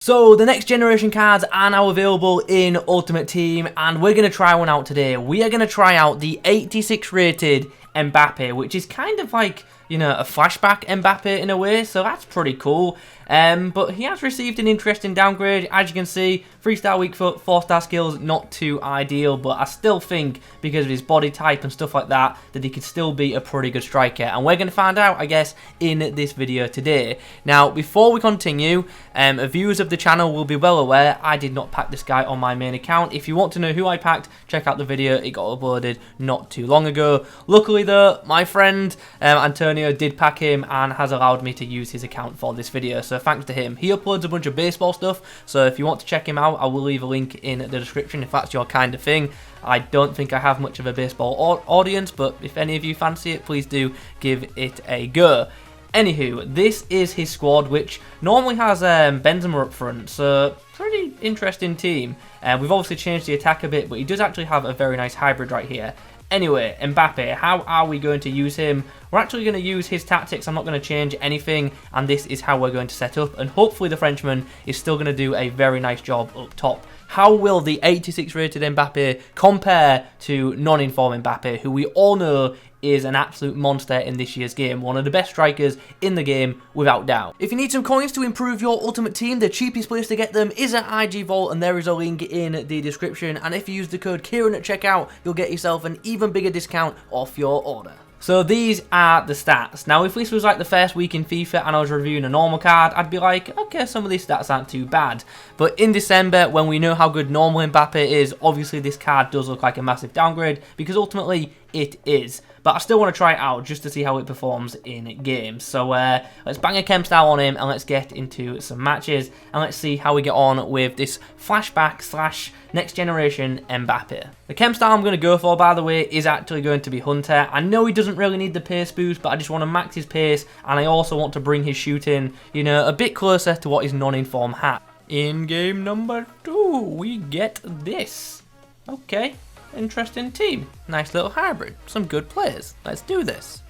So the next generation cards are now available in Ultimate Team, and we're going to try one out today. We are going to try out the 86 rated Mbappe, which is kind of like, you know, a flashback Mbappe in a way, so that's pretty cool. But he has received an interesting downgrade, as you can see. 3-star weak foot, 4-star skills, not too ideal, but I still think, because of his body type and stuff like that, that he could still be a pretty good striker. And we're going to find out, I guess, in this video today. Now, before we continue, viewers of the channel will be well aware I did not pack this guy on my main account. If you want to know who I packed, check out the video. It got uploaded not too long ago. Luckily, though, my friend Antonio did pack him and has allowed me to use his account for this video. So thanks to him. He uploads a bunch of baseball stuff, so if you want to check him out, I will leave a link in the description if that's your kind of thing. I don't think I have much of a baseball audience, but if any of you fancy it, please do give it a go. Anywho, this is his squad, which normally has Benzema up front, so pretty interesting team. We've obviously changed the attack a bit, but he does actually have a very nice hybrid right here. Anyway, Mbappe, how are we going to use him? We're actually going to use his tactics. I'm not going to change anything, and this is how we're going to set up. And hopefully the Frenchman is still going to do a very nice job up top. How will the 86 rated Mbappe compare to non-inform Mbappe, who we all know is an absolute monster in this year's game, one of the best strikers in the game without doubt. If you need some coins to improve your Ultimate Team, the cheapest place to get them is at IG Vault, and there is a link in the description, and if you use the code Kieron at checkout, you'll get yourself an even bigger discount off your order. So these are the stats. Now, if this was like the first week in FIFA and I was reviewing a normal card, I'd be like, okay, some of these stats aren't too bad. But in December, when we know how good normal Mbappe is, obviously this card does look like a massive downgrade, because ultimately it is. But I still want to try it out just to see how it performs in games. So let's bang a chem style on him and let's get into some matches. And let's see how we get on with this flashback slash next generation Mbappe. The chem style I'm going to go for, by the way, is actually going to be Hunter. I know he doesn't really need the pace boost, but I just want to max his pace. And I also want to bring his shooting, you know, a bit closer to what his non-inform had. In game number 2, we get this. Okay. Interesting team. Nice little hybrid. Some good players. Let's do this.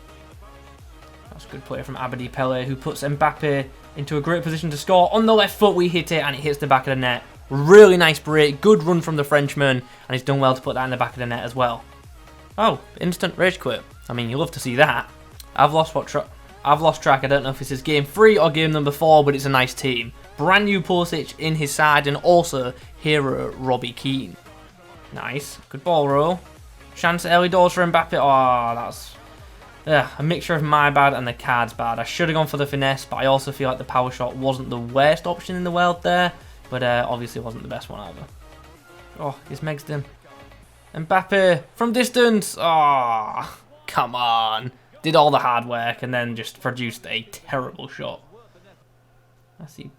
That's a good play from Abedi Pele, who puts Mbappe into a great position to score. On the left foot, we hit it, and it hits the back of the net. Really nice break. Good run from the Frenchman, and he's done well to put that in the back of the net as well. Oh, instant rage quit. I mean, you love to see that. I've lost track. I don't know if this is game 3 or game number 4, but it's a nice team. Brand new Pulisic in his side, and also hero Robbie Keane. Nice. Good ball roll. Chance early doors for Mbappe. Oh, that's a mixture of my bad and the card's bad. I should have gone for the finesse, but I also feel like the power shot wasn't the worst option in the world there. But obviously wasn't the best one either. Oh, he's megsed him. Mbappe from distance. Oh, come on. Did all the hard work and then just produced a terrible shot. I see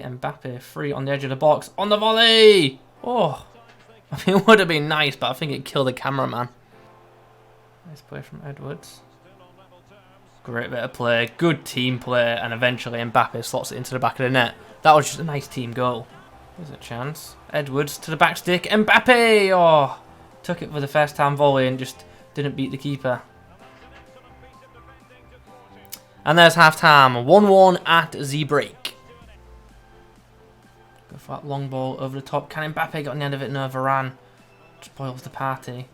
Mbappe free on the edge of the box. On the volley. Oh. I mean, it would have been nice, but I think it killed the cameraman. Nice play from Edwards. Great bit of play. Good team play. And eventually Mbappe slots it into the back of the net. That was just a nice team goal. There's a chance. Edwards to the back stick. Mbappe! Oh, took it for the first time volley and just didn't beat the keeper. And there's half-time. 1-1 at the break. Go for that long ball over the top. Can Mbappe get on the end of it? No, Varane spoils the party.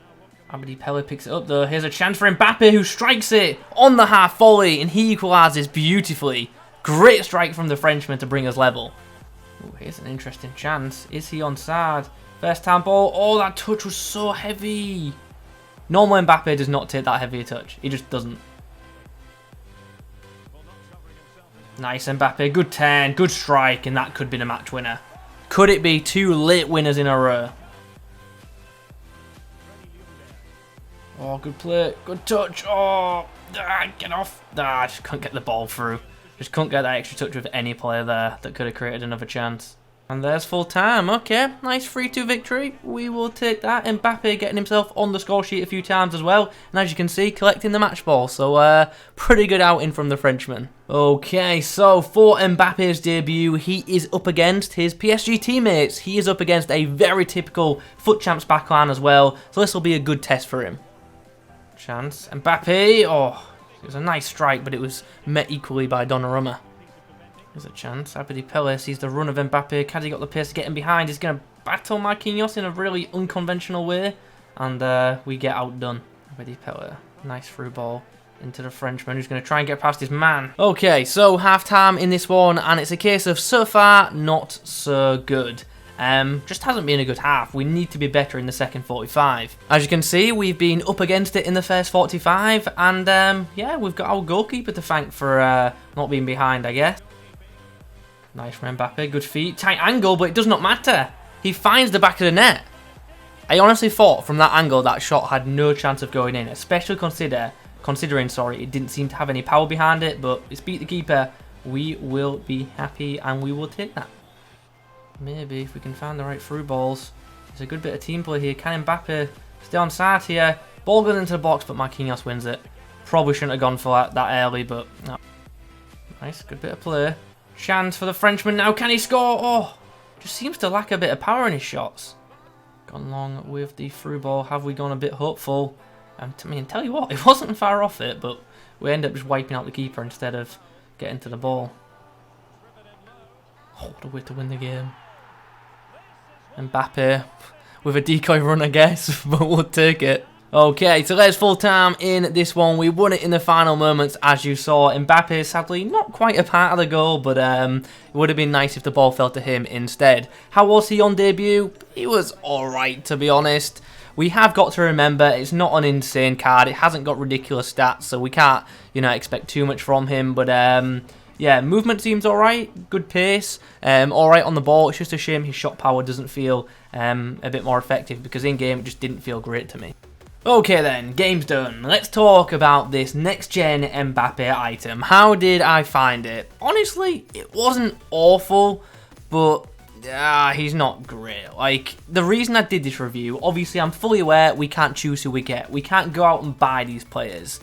Abedi Pele picks it up though. Here's a chance for Mbappe, who strikes it on the half volley, and he equalises beautifully. Great strike from the Frenchman to bring us level. Ooh, here's an interesting chance. Is he onside? First time ball. Oh, that touch was so heavy. Normal Mbappe does not take that heavy a touch. He just doesn't. Nice Mbappe, good turn, good strike, and that could be the match winner. Could it be 2 late winners in a row? Oh, good play, good touch. Oh, get off. I just couldn't get the ball through. Just couldn't get that extra touch with any player there that could have created another chance. And there's full time. Okay, nice 3-2 victory. We will take that. Mbappe getting himself on the score sheet a few times as well. And as you can see, collecting the match ball. So, pretty good outing from the Frenchman. Okay, so for Mbappe's debut, he is up against his PSG teammates. He is up against a very typical FUT Champs backline as well. So this will be a good test for him. Chance. Mbappe. Oh, it was a nice strike, but it was met equally by Donnarumma. There's a chance. Abedi Pele sees the run of Mbappe. Caddy got the pace to get him behind. He's going to battle Marquinhos in a really unconventional way. And we get outdone. Abedi Pele. Nice through ball into the Frenchman, who's going to try and get past his man. Okay, so half-time in this one, and it's a case of so far, not so good. Just hasn't been a good half. We need to be better in the second 45. As you can see, we've been up against it in the first 45, and yeah, we've got our goalkeeper to thank for not being behind, I guess. Nice from Mbappe, good feet, tight angle, but it does not matter. He finds the back of the net. I honestly thought from that angle that shot had no chance of going in, especially considering, sorry, it didn't seem to have any power behind it, but it's beat the keeper. We will be happy and we will take that. Maybe if we can find the right through balls. There's a good bit of team play here. Can Mbappe stay on side here? Ball goes into the box, but Marquinhos wins it. Probably shouldn't have gone for that early, but no. Nice, good bit of play. Chance for the Frenchman now. Can he score? Oh, just seems to lack a bit of power in his shots. Gone long with the through ball. Have we gone a bit hopeful? I mean, tell you what, it wasn't far off it, but we end up just wiping out the keeper instead of getting to the ball. Oh, what a way to win the game. Mbappe with a decoy run, I guess, but we'll take it. Okay, so there's full time in this one. We won it in the final moments, as you saw. Mbappe, sadly, not quite a part of the goal, but it would have been nice if the ball fell to him instead. How was he on debut? He was alright, to be honest. We have got to remember, it's not an insane card. It hasn't got ridiculous stats, so we can't, you know, expect too much from him. But, yeah, movement seems alright. Good pace. Alright on the ball. It's just a shame his shot power doesn't feel a bit more effective, because in-game it just didn't feel great to me. Okay then, game's done. Let's talk about this next-gen Mbappe item. How did I find it? Honestly, it wasn't awful, but he's not great. Like, the reason I did this review, obviously I'm fully aware we can't choose who we get. We can't go out and buy these players.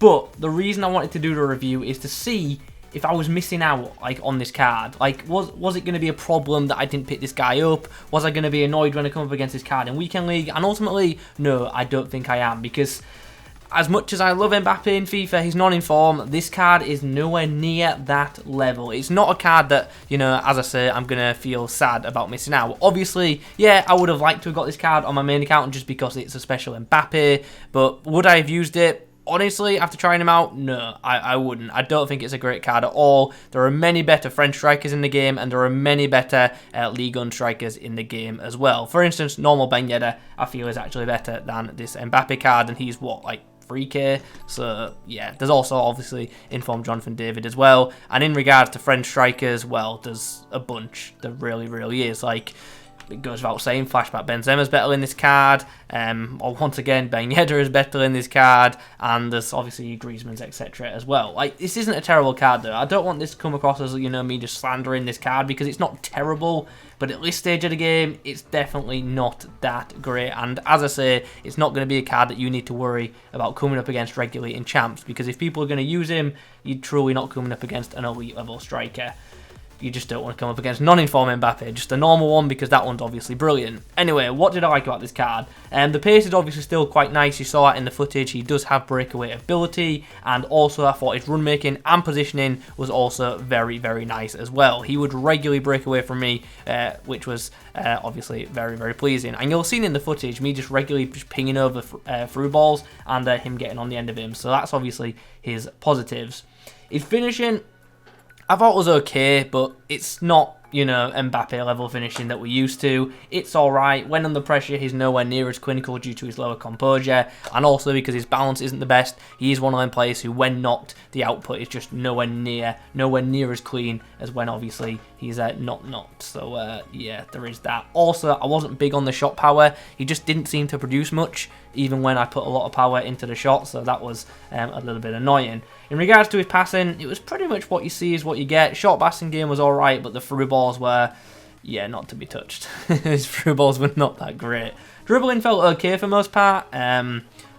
But the reason I wanted to do the review is to see if I was missing out, like, on this card. Like, was it going to be a problem that I didn't pick this guy up? Was I going to be annoyed when I come up against this card in Weekend League? And ultimately, no, I don't think I am, because as much as I love Mbappe in FIFA, he's not in form. This card is nowhere near that level. It's not a card that, you know, as I say, I'm going to feel sad about missing out. Obviously, yeah, I would have liked to have got this card on my main account just because it's a special Mbappe, but would I have used it? Honestly, after trying him out, no, I wouldn't. I don't think it's a great card at all. There are many better French strikers in the game, and there are many better Ligue 1 strikers in the game as well. For instance, normal Ben Yedder, I feel, is actually better than this Mbappe card, and he's, what, like 3k? So, yeah, there's also, obviously, informed Jonathan David as well. And in regards to French strikers, well, there's a bunch. There really, really is. Like, it goes without saying, Flashback Benzema's better in this card. Once again, Ben Yedder is better in this card. And there's obviously Griezmann's, etc. as well. Like, this isn't a terrible card, though. I don't want this to come across as, you know, me just slandering this card, because it's not terrible. But at this stage of the game, it's definitely not that great. And as I say, it's not going to be a card that you need to worry about coming up against regularly in champs. Because if people are going to use him, you're truly not coming up against an elite level striker. You just don't want to come up against non-informed Mbappe, just a normal one, because that one's obviously brilliant. Anyway, what did I like about this card? The pace is obviously still quite nice. You saw that in the footage. He does have breakaway ability, and also I thought his run making and positioning was also very, very nice as well. He would regularly break away from me, which was obviously very, very pleasing. And you'll see in the footage me just regularly just pinging over through balls and him getting on the end of him. So that's obviously his positives. His finishing, I thought it was okay, but it's not, you know, Mbappe level finishing that we're used to. It's alright. When under pressure, he's nowhere near as clinical due to his lower composure, and also because his balance isn't the best. He is one of them players who, when knocked, the output is just nowhere near as clean as when obviously he's not knocked. So yeah, there is that. Also, I wasn't big on the shot power. He just didn't seem to produce much, even when I put a lot of power into the shot, so that was a little bit annoying. In regards to his passing, it was pretty much what you see is what you get. Short passing game was alright, but the through balls were, yeah, not to be touched. His through balls were not that great. Dribbling felt okay for most part.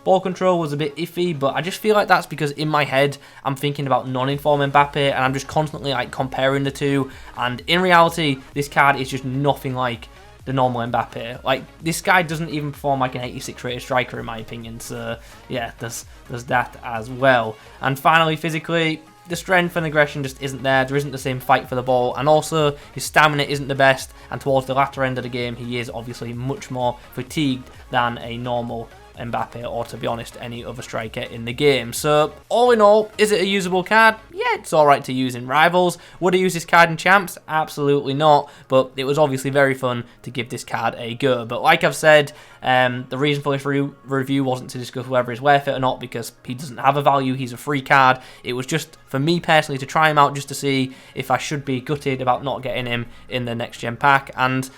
Ball control was a bit iffy, but I just feel like that's because in my head, I'm thinking about non-informed Mbappe, and I'm just constantly like comparing the two, and in reality, this card is just nothing like the normal Mbappe. Like, this guy doesn't even perform like an 86 rated striker in my opinion, so yeah, there's that as well. And finally, physically, the strength and aggression just isn't there. There isn't the same fight for the ball, and also his stamina isn't the best, and towards the latter end of the game he is obviously much more fatigued than a normal Mbappe, or to be honest, any other striker in the game. So all in all, is it a usable card? Yeah, it's alright to use in Rivals. Would I use this card in Champs? Absolutely not, but it was obviously very fun to give this card a go. But like I've said, the reason for this review wasn't to discuss whether he's worth it or not, because he doesn't have a value, he's a free card. It was just for me personally to try him out, just to see if I should be gutted about not getting him in the next gen pack. And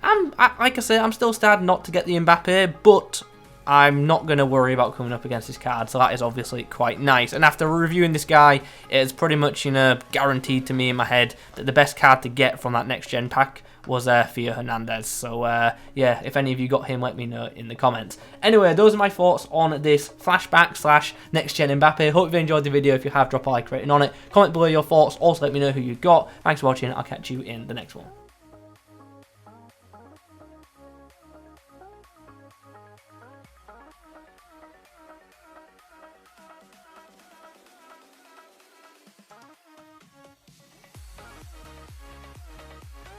like I say, I'm still sad not to get the Mbappe, but I'm not going to worry about coming up against this card, so that is obviously quite nice. And after reviewing this guy, it's pretty much, you know, guaranteed to me in my head that the best card to get from that next gen pack was Hernandez. So yeah, if any of you got him, let me know in the comments. Anyway, those are my thoughts on this flashback / next gen Mbappe. Hope you enjoyed the video. If you have, drop a like rating on it. Comment below your thoughts. Also let me know who you got. Thanks for watching. I'll catch you in the next one.